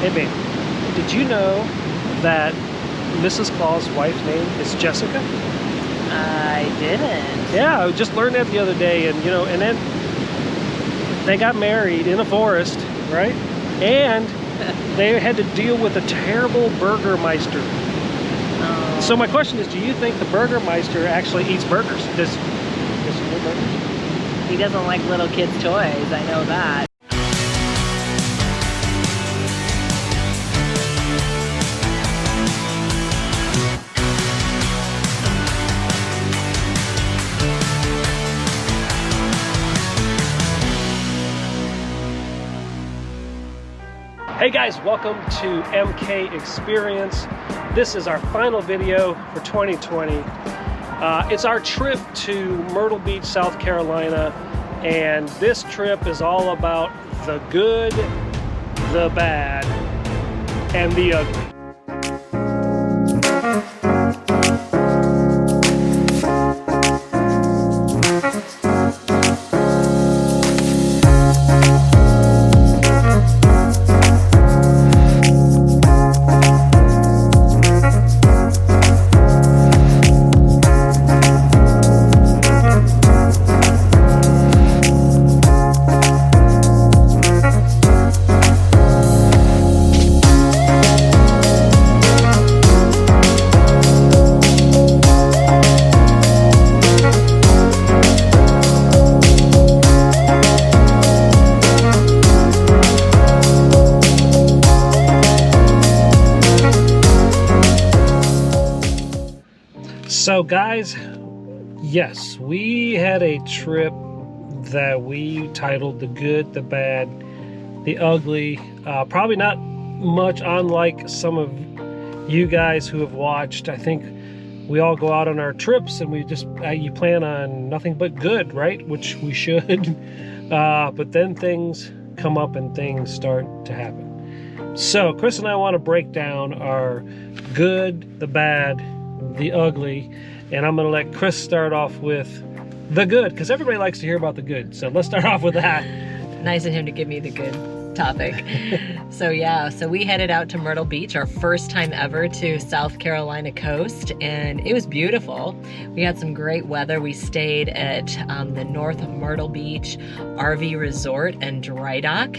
Hey babe, did you know that Mrs. Claus' wife's name is Jessica? I didn't. Yeah, I just learned that the other day, and and then they got married in a forest, right? And they had to deal with a terrible Burgermeister. Oh. So my question is, do you think the Burgermeister actually eats burgers? Does he eat burgers? He doesn't like little kids' toys, I know that. Hey guys, welcome to MK Experience. This is our final video for 2020. It's our trip to Myrtle Beach, South Carolina, and this trip is all about the good, the bad, and the ugly. So guys, yes, we had a trip that we titled The Good, the Bad, the Ugly. Probably not much unlike some of you guys who have watched. I think we all go out on our trips and we just, you plan on nothing but good, right? Which we should. But then things come up and things start to happen. So Kris and I want to break down our good, the bad, the ugly, and I'm gonna let Kris start off with the good, because everybody likes to hear about the good. So let's start off with that. Nice of him to give me the good topic. So we headed out to Myrtle Beach, our first time ever to South Carolina coast, and it was beautiful. We had some great weather. We stayed at the North Myrtle Beach RV Resort and Dry Dock.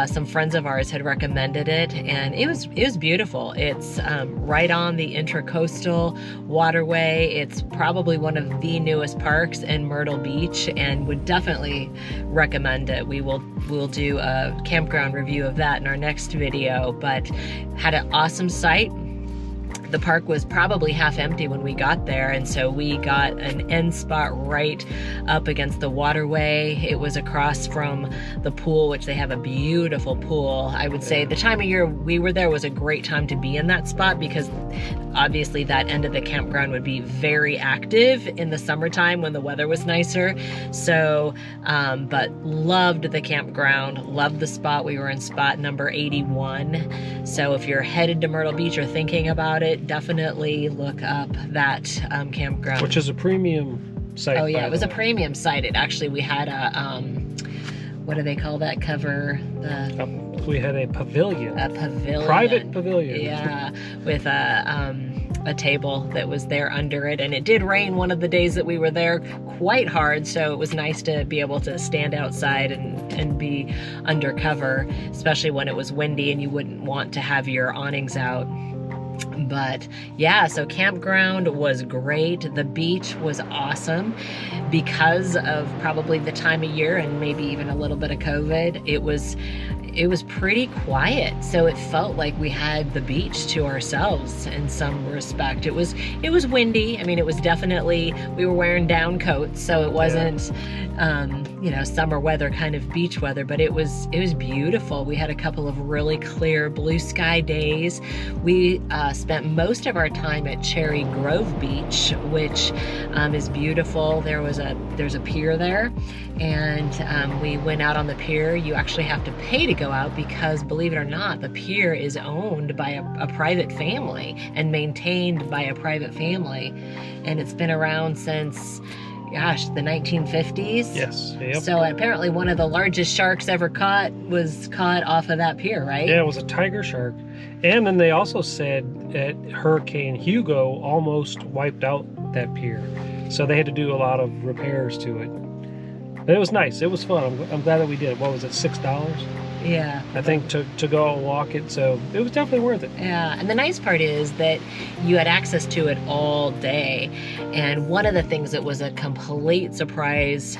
Some friends of ours had recommended it, and it was beautiful. It's right on the Intracoastal Waterway. It's probably one of the newest parks in Myrtle Beach, and would definitely recommend it. We'll do a campground review of that in our next video, but had an awesome site. The park was probably half empty when we got there, and so we got an end spot right up against the waterway. It was across from the pool, which they have a beautiful pool. I would say the time of year we were there was a great time to be in that spot, because obviously that end of the campground would be very active in the summertime when the weather was nicer. So, but loved the campground, loved the spot. We were in spot number 81. So if you're headed to Myrtle Beach or thinking about it, definitely look up that campground. Which is a premium site. Oh yeah, it was a premium site. It actually, we had a, what do they call that cover? We had a pavilion. A pavilion. Private pavilion. Yeah, with a table that was there under it. And it did rain one of the days that we were there quite hard, so it was nice to be able to stand outside and be under cover, especially when it was windy and you wouldn't want to have your awnings out. But yeah, so campground was great. The beach was awesome because of probably the time of year and maybe even a little bit of COVID. It was pretty quiet, so it felt like we had the beach to ourselves in some respect. It was windy. I mean, it was definitely, we were wearing down coats, so it wasn't you know, summer weather kind of beach weather, but it was beautiful. We had a couple of really clear blue sky days. We spent most of our time at Cherry Grove Beach, which is beautiful. There's a pier there, and we went out on the pier. You actually have to pay to go out because, believe it or not, the pier is owned by a private family and maintained by a private family, and it's been around since gosh, the 1950s. Yes. Yep. So apparently one of the largest sharks ever caught was caught off of that pier, right? Yeah, it was a tiger shark. And then they also said that Hurricane Hugo almost wiped out that pier. So they had to do a lot of repairs to it. But it was nice. It was fun. I'm glad that we did. What was it, $6? Yeah. I think to go and walk it. So it was definitely worth it. Yeah, and the nice part is that you had access to it all day. And one of the things that was a complete surprise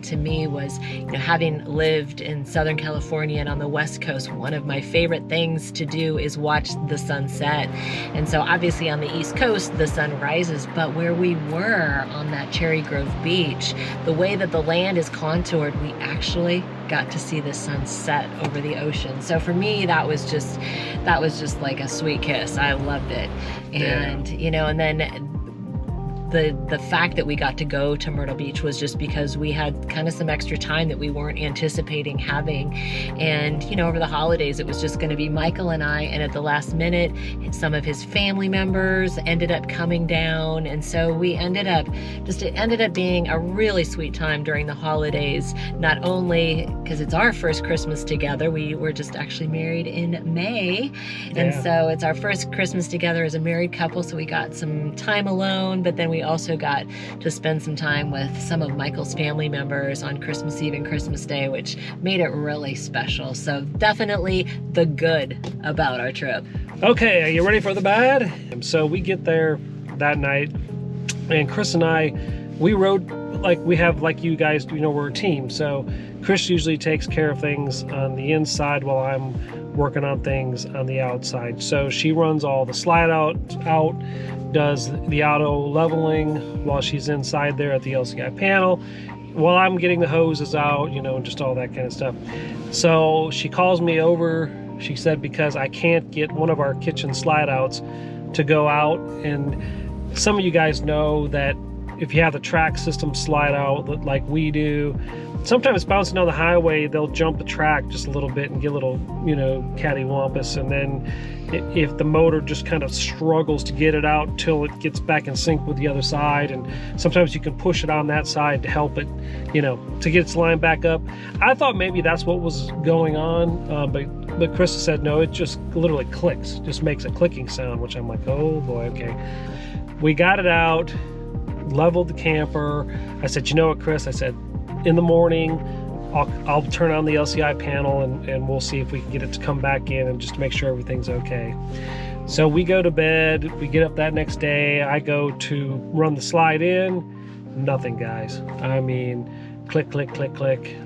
to me was, having lived in Southern California and on the West Coast, one of my favorite things to do is watch the sunset. And so obviously on the East Coast, the sun rises, but where we were on that Cherry Grove beach, the way that the land is contoured, we actually got to see the sunset over the ocean. So for me, that was just like a sweet kiss. I loved it. And and then the fact that we got to go to Myrtle Beach was just because we had kind of some extra time that we weren't anticipating having. And over the holidays, it was just going to be Michael and I, and at the last minute, some of his family members ended up coming down. And so it ended up being a really sweet time during the holidays, not only because it's our first Christmas together. We were just actually married in May. And so it's our first Christmas together as a married couple. So we got some time alone, but then we also got to spend some time with some of Michael's family members on Christmas Eve and Christmas Day, which made it really special. So definitely the good about our trip. Okay, are you ready for the bad? So we get there that night, and Kris and I, we rode like you guys, we're a team. So Kris usually takes care of things on the inside while I'm working on things on the outside. So she runs all the slide out, does the auto leveling while she's inside there at the LCI panel, while I'm getting the hoses out, and just all that kind of stuff. So she calls me over, she said, because I can't get one of our kitchen slide outs to go out. And some of you guys know that if you have the track system slide out like we do, sometimes bouncing down the highway, they'll jump the track just a little bit and get a little, cattywampus. And then if the motor just kind of struggles to get it out till it gets back in sync with the other side, and sometimes you can push it on that side to help it, to get its line back up. I thought maybe that's what was going on, but Kris said no, it just literally clicks, just makes a clicking sound, which I'm like, oh boy, okay. We got it out, leveled the camper. I said, you know what, Kris? I said, in the morning, I'll turn on the LCI panel and we'll see if we can get it to come back in and just make sure everything's okay. So we go to bed, we get up that next day, I go to run the slide in, nothing, guys. I mean, click, click, click, click.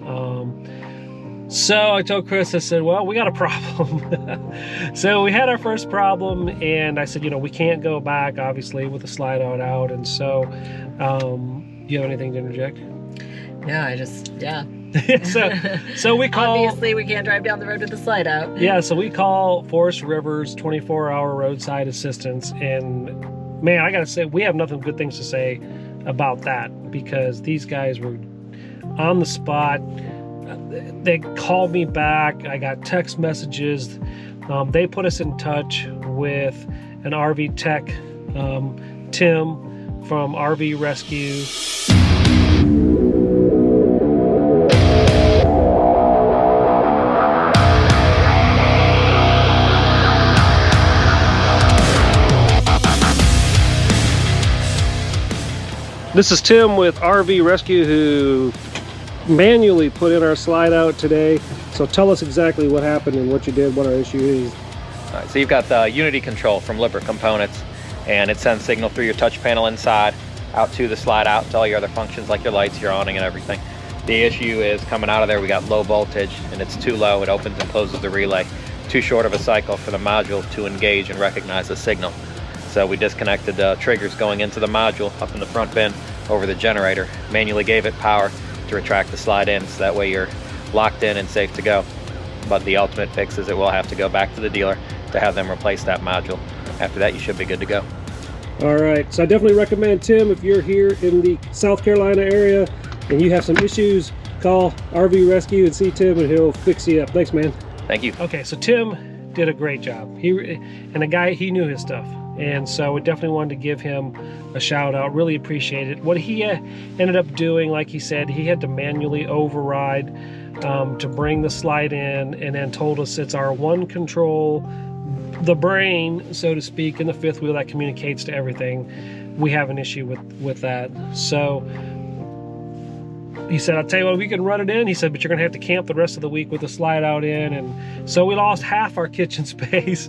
So I told Kris, I said, well, we got a problem. So we had our first problem, and I said, we can't go back, obviously, with the slide out. And so, do you have anything to interject? No, So we call... Obviously, we can't drive down the road with the slide out. Yeah, so we call Forest River's 24-hour roadside assistance, and man, I gotta say, we have nothing good things to say about that, because these guys were on the spot. They called me back. I got text messages. They put us in touch with an RV tech, Tim from RV Rescue. This is Tim with RV Rescue, who manually put in our slide out today. So tell us exactly what happened and what you did, what our issue is. All right, so you've got the Unity control from Lippert Components, and it sends signal through your touch panel inside out to the slide out to all your other functions like your lights, your awning, and everything. The issue is coming out of there, we got low voltage and it's too low. It opens and closes the relay. Too short of a cycle for the module to engage and recognize the signal. So we disconnected the triggers going into the module up in the front bin over the generator, manually gave it power to retract the slide in, so that way you're locked in and safe to go. But the ultimate fix is it will have to go back to the dealer to have them replace that module. After that, you should be good to go. All right, so I definitely recommend, Tim, if you're here in the South Carolina area and you have some issues, call RV Rescue and see Tim and he'll fix you up. Thanks, man. Thank you. Okay, so Tim did a great job. He knew his stuff. And so we definitely wanted to give him a shout out. Really appreciate it. What he ended up doing, like he said, he had to manually override to bring the slide in, and then told us it's our one control, the brain, so to speak, in the fifth wheel that communicates to everything. We have an issue with that. So he said, I'll tell you what, we can run it in. He said, but you're gonna have to camp the rest of the week with the slide out in. And so we lost half our kitchen space,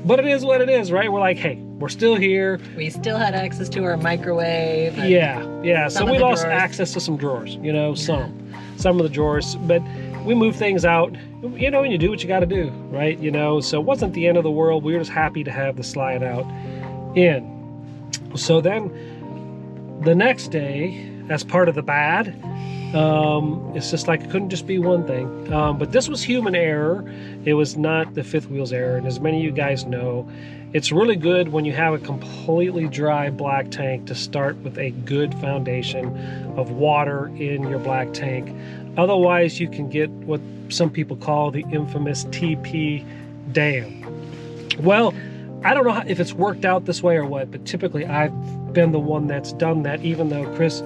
but it is what it is, right? We're like, hey, we're still here. We still had access to our microwave. Yeah. So we lost access to some drawers, you know, some of the drawers, but we moved things out, you know, and you do what you got to do, right? You know, so it wasn't the end of the world. We were just happy to have the slide out in. So then the next day, as part of the bad, it's just like it couldn't just be one thing. But this was human error. It was not the fifth wheel's error. And as many of you guys know, it's really good when you have a completely dry black tank to start with a good foundation of water in your black tank. Otherwise, you can get what some people call the infamous TP dam. Well, I don't know if it's worked out this way or what, but typically I've been the one that's done that, even though Kris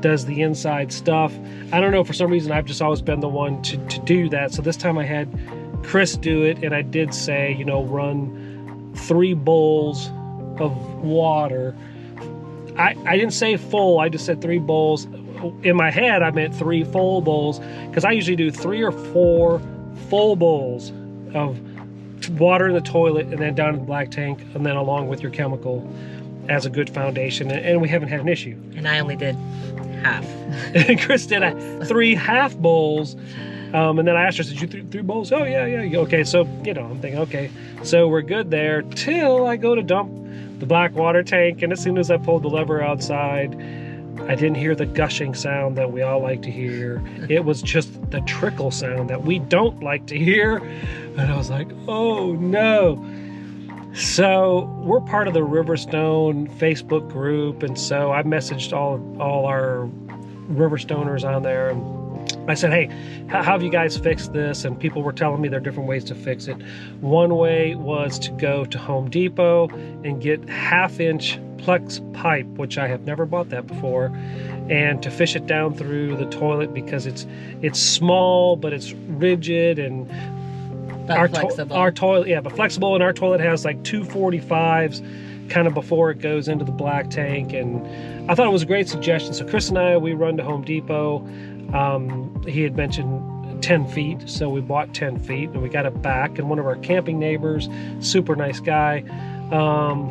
does the inside stuff. I don't know, for some reason I've just always been the one to do that. So this time I had Kris do it, and I did say, you know, run 3 bowls of water. I didn't say full, I just said 3 bowls. In my head I meant 3 full bowls, because I usually do 3 or 4 full bowls of water in the toilet and then down in the black tank, and then along with your chemical as a good foundation, and we haven't had an issue. And I only did half. And Kris did 3 half bowls, and then I asked her, did you 3 bowls? Oh yeah. Okay, so, you know, I'm thinking, okay, so we're good there, till I go to dump the black water tank, and as soon as I pulled the lever outside, I didn't hear the gushing sound that we all like to hear. It was just the trickle sound that we don't like to hear. And I was like, oh no. So we're part of the Riverstone Facebook group, and so I messaged all our Riverstoners on there, and I said, hey, how have you guys fixed this? And people were telling me there are different ways to fix it. One way was to go to Home Depot and get 1/2-inch Plex pipe, which I have never bought that before, and to fish it down through the toilet, because it's small, but it's rigid, and flexible. Our toilet, yeah, but flexible, and our toilet has like 245s kind of before it goes into the black tank, and I thought it was a great suggestion. So Kris and I, we run to Home Depot. He had mentioned 10 feet, so we bought 10 feet, and we got it back, and one of our camping neighbors, super nice guy,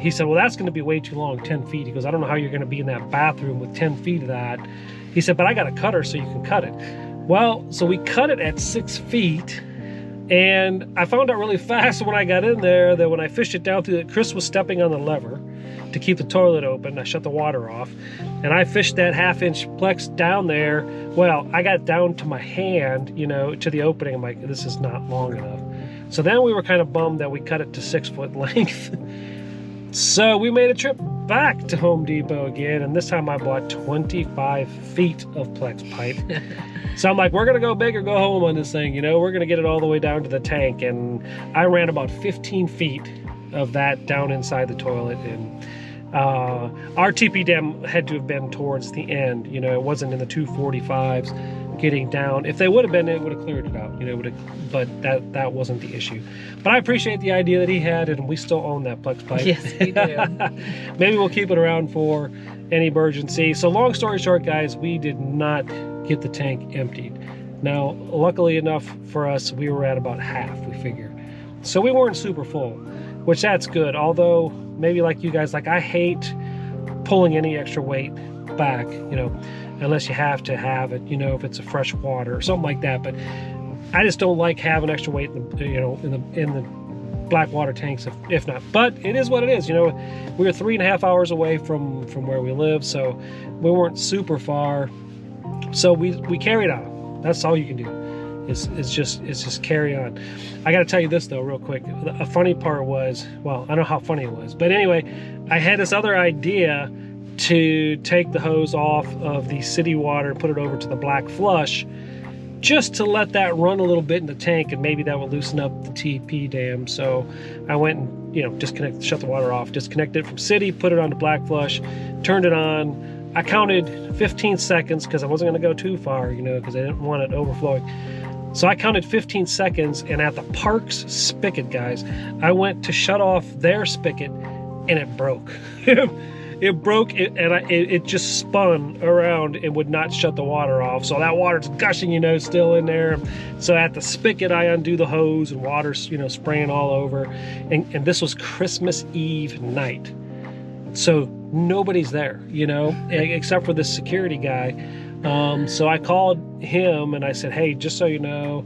he said, well, that's going to be way too long, 10 feet. He goes, I don't know how you're going to be in that bathroom with 10 feet of that. He said, but I got a cutter so you can cut it. Well, so we cut it at 6 feet, and I found out really fast when I got in there that when I fished it down through it, Kris was stepping on the lever to keep the toilet open. I shut the water off, and I fished that 1/2-inch Plex down there. Well, I got down to my hand, you know, to the opening. I'm like, this is not long enough. So then we were kind of bummed that we cut it to 6 foot length. So we made a trip back to Home Depot again, and this time I bought 25 feet of Plex pipe. So I'm like, we're gonna go big or go home on this thing, you know, we're gonna get it all the way down to the tank. And I ran about 15 feet of that down inside the toilet, and our TP dam had to have been towards the end, you know, it wasn't in the 245s getting down. If they would have been, it would have cleared it out, you know, but that wasn't the issue. But I appreciate the idea that he had, and we still own that Plex pipe. Yes, we do. Maybe we'll keep it around for any emergency. So long story short, guys, we did not get the tank emptied. Now, luckily enough for us, we were at about half, we figured. So we weren't super full, which that's good. Although maybe like you guys, like I hate pulling any extra weight back, you know, unless you have to have it, you know, if it's a fresh water or something like that. But I just don't like having extra weight, you know, in the black water tanks, if not. But it is what it is, you know. We were 3.5 hours away from where we live, so we weren't super far. So we carried on. That's all you can do. Is just carry on. I got to tell you this though, real quick. A funny part was, well, I don't know how funny it was, but anyway, I had this other idea to take the hose off of the city water and put it over to the black flush. just to let that run a little bit in the tank, and maybe that will loosen up the TP dam. So I went and, you know, shut the water off, disconnected it from city, put it on to black flush, turned it on. I counted 15 seconds because I wasn't going to go too far, you know, because I didn't want it overflowing. So I counted 15 seconds, and at the park's spigot, guys, I went to shut off their spigot, and it broke. It broke, and it just spun around and would not shut the water off. So that water's gushing, you know, still in there. So at the spigot, I undo the hose, and water's, you know, spraying all over. And this was Christmas Eve night. So nobody's there, you know, except for this security guy. So I called him and I said, hey, just so you know,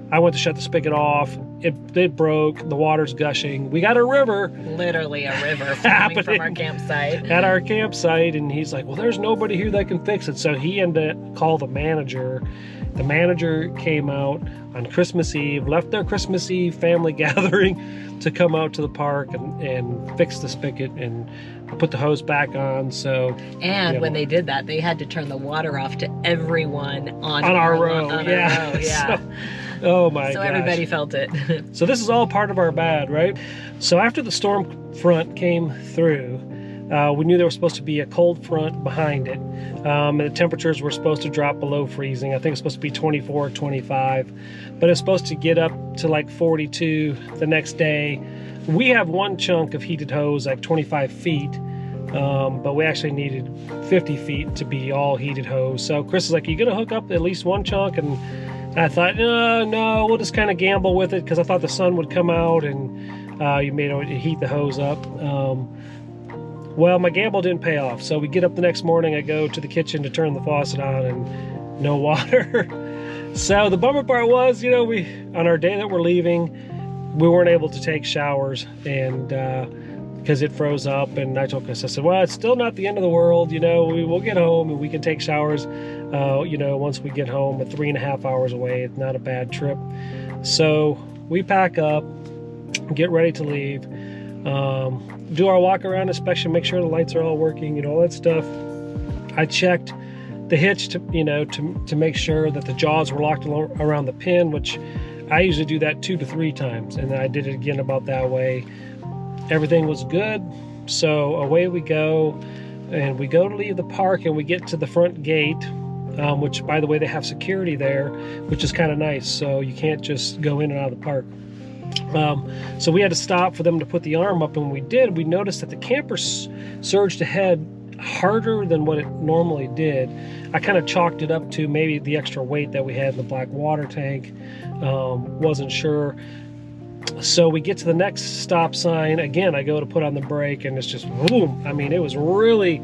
I went to shut the spigot off. It broke. The water's gushing. We got a river. Literally a river flowing from our campsite. At our campsite. And he's like, well, there's nobody here that can fix it. So he ended up calling the manager. The manager came out on Christmas Eve, left their Christmas Eve family gathering to come out to the park and fix the spigot and put the hose back on. So, and you know, when they did that, they had to turn the water off to everyone on our row. On our row. Yeah. Oh my gosh. So everybody felt it. So this is all part of our bad, right? So after the storm front came through, we knew there was supposed to be a cold front behind it. And the temperatures were supposed to drop below freezing. I think it's supposed to be 24, 25, but it's supposed to get up to like 42 the next day. We have one chunk of heated hose, like 25 feet, but we actually needed 50 feet to be all heated hose. So Kris is like, are you gonna hook up at least one chunk? And I thought, no, we'll just kind of gamble with it, because I thought the sun would come out and you may heat the hose up. Well, my gamble didn't pay off. So we get up the next morning, I go to the kitchen to turn the faucet on, and no water. So the bummer part was, you know, on our day that we're leaving, we weren't able to take showers, and because it froze up. And I told Kris, I said, well, it's still not the end of the world, you know, we'll get home and we can take showers, you know, once we get home. At 3.5 hours away, it's not a bad trip. So we pack up, get ready to leave, do our walk around inspection, make sure the lights are all working, you know, all that stuff. I checked the hitch to, you know, to make sure that the jaws were locked around the pin, which I usually do that 2 to 3 times, and I did it again about that way. Everything was good, so away we go, and we go to leave the park, and we get to the front gate, which, by the way, they have security there, which is kind of nice, so you can't just go in and out of the park. So we had to stop for them to put the arm up, and when we did, we noticed that the camper surged ahead harder than what it normally did. I kind of chalked it up to maybe the extra weight that we had in the black water tank. Wasn't sure. So we get to the next stop sign. Again, I go to put on the brake, and it's just boom. I mean, it was really,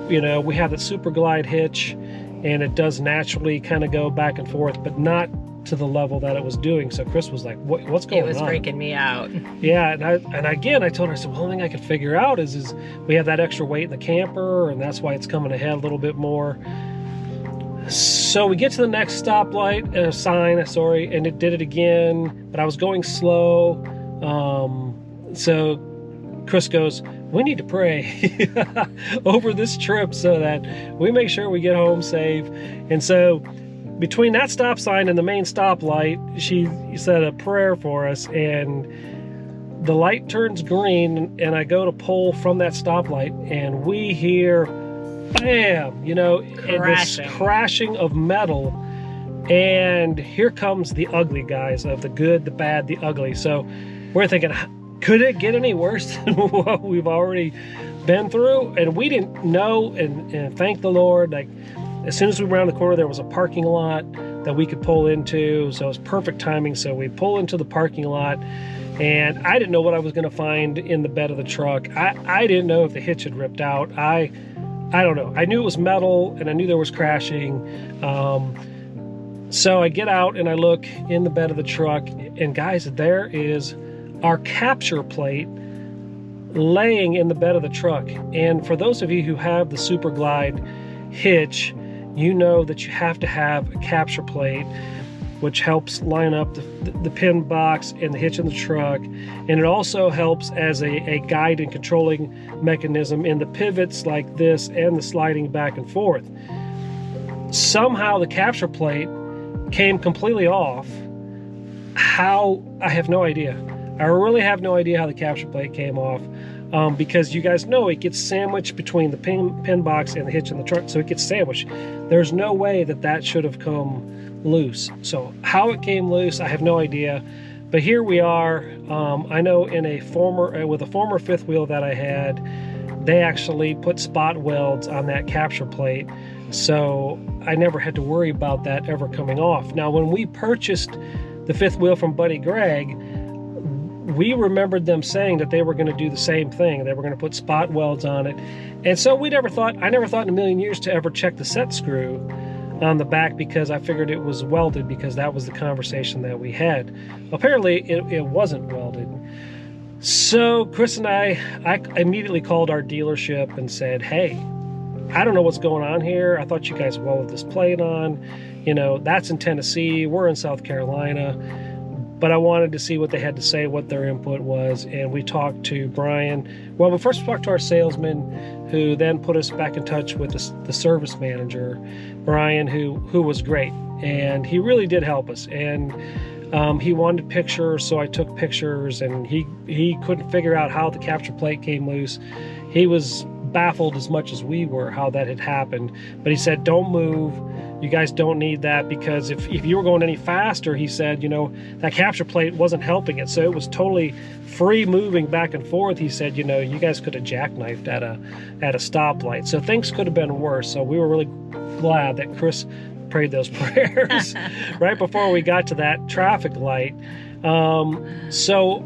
you know, we have the Super Glide hitch, and it does naturally kind of go back and forth, but not to the level that it was doing. So Kris was like, what's going on? It was freaking me out. Yeah, and again, I told her, I said, well, the only thing I could figure out is we have that extra weight in the camper, and that's why it's coming ahead a little bit more. So we get to the next stoplight, sign, sorry, and it did it again, but I was going slow. So Kris goes, we need to pray over this trip so that we make sure we get home safe. And so between that stop sign and the main stoplight, she said a prayer for us, and the light turns green, and I go to pull from that stoplight, and we hear bam, you know, this crashing of metal, and here comes the ugly, guys, of the good, the bad, the ugly. So we're thinking, could it get any worse than what we've already been through? And we didn't know, and thank the Lord, like, as soon as we round the corner, there was a parking lot that we could pull into, so it was perfect timing. So we pull into the parking lot, and I didn't know what I was going to find in the bed of the truck. I didn't know if the hitch had ripped out. I don't know. I knew it was metal, and I knew there was crashing. So I get out, and I look in the bed of the truck, and guys, there is our capture plate laying in the bed of the truck. And for those of you who have the Super Glide hitch, you know that you have to have a capture plate, which helps line up the pin box and the hitch in the truck. And it also helps as a guide and controlling mechanism in the pivots like this and the sliding back and forth. Somehow the capture plate came completely off. How? I have no idea. I really have no idea how the capture plate came off, because you guys know it gets sandwiched between the pin box and the hitch in the truck, so it gets sandwiched. There's no way that that should have come loose. So how it came loose, I have no idea. But here we are. I know with a former fifth wheel that I had, they actually put spot welds on that capture plate, so I never had to worry about that ever coming off. Now, when we purchased the fifth wheel from Buddy Greg, we remembered them saying that they were going to do the same thing. They were going to put spot welds on it. And so I never thought in a million years to ever check the set screw on the back, because I figured it was welded, because that was the conversation that we had. Apparently it wasn't welded. So Kris and I immediately called our dealership and said, hey, I don't know what's going on here. I thought you guys welded this plate on. You know, that's in Tennessee. We're in South Carolina. But I wanted to see what they had to say, what their input was. And we talked to Brian. Well, we first talked to our salesman, who then put us back in touch with the service manager, Brian, who was great. And he really did help us. And he wanted pictures, so I took pictures, and he couldn't figure out how the capture plate came loose. He was baffled as much as we were how that had happened. But he said, don't move. You guys don't need that, because if you were going any faster, he said, you know, that capture plate wasn't helping it. So it was totally free moving back and forth. He said, you know, you guys could have jackknifed at a stoplight. So things could have been worse. So we were really glad that Kris prayed those prayers right before we got to that traffic light. So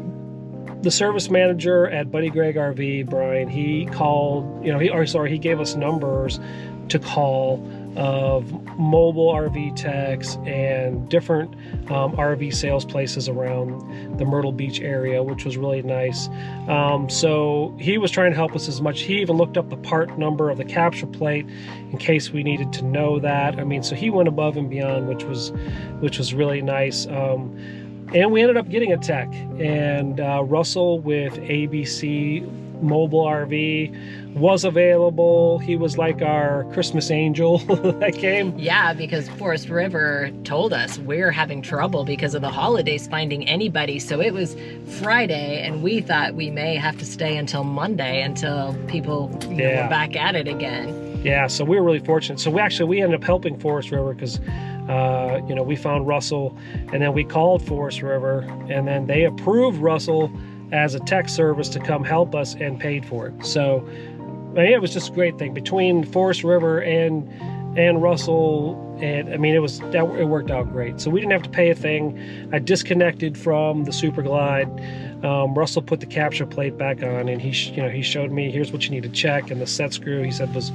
the service manager at Buddy Greg RV, Brian, he called, you know, he gave us numbers to call of mobile RV techs and different RV sales places around the Myrtle Beach area, which was really nice. So he was trying to help us as much. He even looked up the part number of the capture plate in case we needed to know that. I mean, so he went above and beyond, which was really nice. And we ended up getting a tech, and Russell with ABC Mobile RV was available. He was like our Christmas angel that came. Yeah, because Forest River told us we're having trouble because of the holidays finding anybody. So it was Friday, and we thought we may have to stay until Monday until people were back at it again. Yeah, so we were really fortunate. So we ended up helping Forest River because you know, we found Russell, and then we called Forest River, and then they approved Russell as a tech service to come help us and paid for it. So it was just a great thing between Forest River and Russell, and I mean, it worked out great. So we didn't have to pay a thing. I disconnected from the Super Glide. Russell put the capture plate back on, and he showed me, here's what you need to check, and the set screw, he said, was,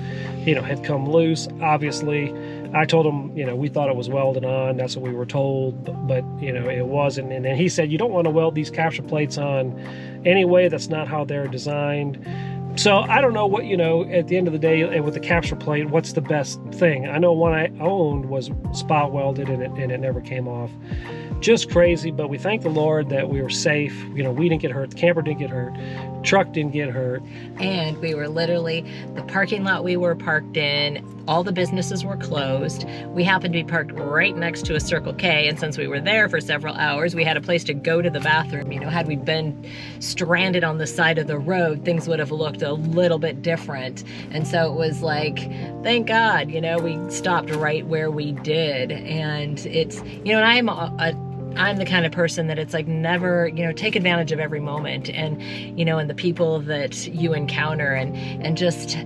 had come loose. Obviously, I told him, we thought it was welded on. That's what we were told, but it wasn't. And then he said, you don't want to weld these capture plates on anyway. That's not how they're designed. So I don't know what, at the end of the day with the capture plate, what's the best thing? I know one I owned was spot welded, and it never came off. Just crazy, but we thank the Lord that we were safe. We didn't get hurt. The camper didn't get hurt. Truck didn't get hurt. And we were literally, the parking lot we were parked in, all the businesses were closed. We happened to be parked right next to a Circle K, and since we were there for several hours, we had a place to go to the bathroom. Had we been stranded on the side of the road, things would have looked a little bit different. And so it was like, thank God, we stopped right where we did. And it's, and I'm the kind of person that it's like never, take advantage of every moment and, and the people that you encounter and just,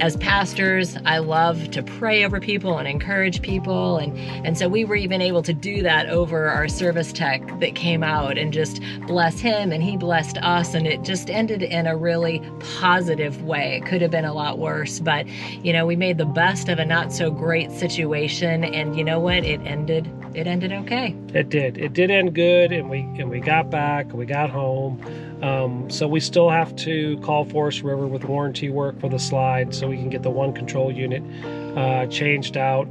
as pastors, I love to pray over people and encourage people. And so we were even able to do that over our service tech that came out and just bless him, and he blessed us. And it just ended in a really positive way. It could have been a lot worse, but, we made the best of a not so great situation. And you know what? It ended okay. It did end good, and we got back, we got home. So we still have to call Forest River with warranty work for the slide so we can get the one control unit changed out.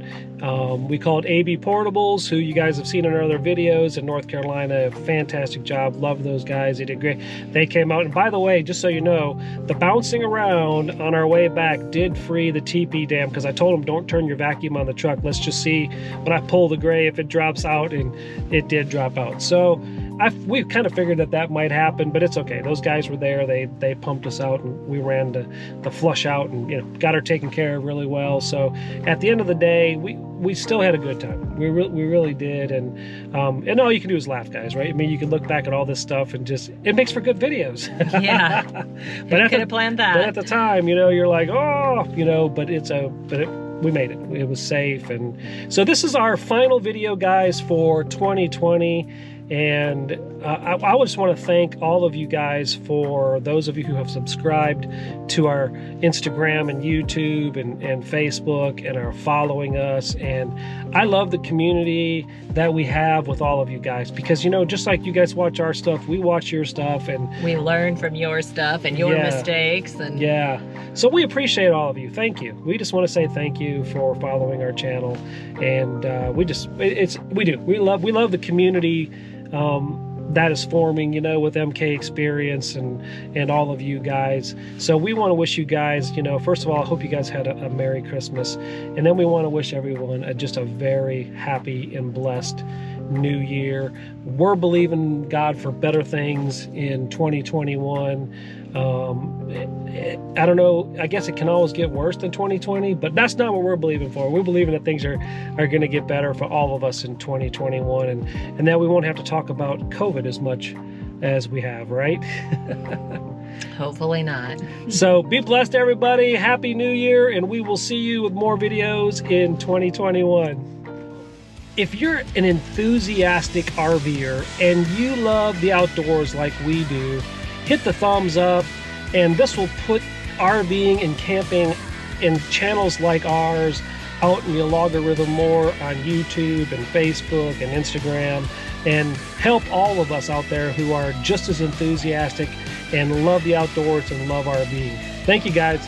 We called AB Portables, who you guys have seen in our other videos in North Carolina. Fantastic job. Love those guys. They did great. They came out. And by the way, just so you know, the bouncing around on our way back did free the TP dam, because I told them don't turn your vacuum on the truck. Let's just see when I pull the gray if it drops out, and it did drop out. So we kind of figured that might happen, but it's okay. Those guys were there. They pumped us out, and we ran the flush out, and got her taken care of really well. So at the end of the day, we still had a good time. We really did, and all you can do is laugh, guys, right? I mean, you can look back at all this stuff and just, it makes for good videos. Yeah, but could have planned that. But at the time, you're like, oh, but we made it. It was safe, and so this is our final video, guys, for 2020. And I just want to thank all of you guys, for those of you who have subscribed to our Instagram and YouTube and Facebook and are following us. And I love the community that we have with all of you guys, because just like you guys watch our stuff, we watch your stuff, and we learn from your stuff and your mistakes. And so we appreciate all of you. Thank you. We just want to say thank you for following our channel. And we love the community that is forming, with MK Experience and all of you guys. So we want to wish you guys, first of all, I hope you guys had a Merry Christmas. And then we want to wish everyone just a very happy and blessed New Year. We're believing God for better things in 2021. I don't know, I guess it can always get worse than 2020, but that's not what we're believing for. We're believing that things are going to get better for all of us in 2021, and that we won't have to talk about COVID as much as we have, right? Hopefully not. So be blessed, everybody. Happy New Year, and we will see you with more videos in 2021. If you're an enthusiastic RVer and you love the outdoors like we do, hit the thumbs up, and this will put RVing and camping in channels like ours out in the algorithm more on YouTube and Facebook and Instagram, and help all of us out there who are just as enthusiastic and love the outdoors and love RVing. Thank you, guys.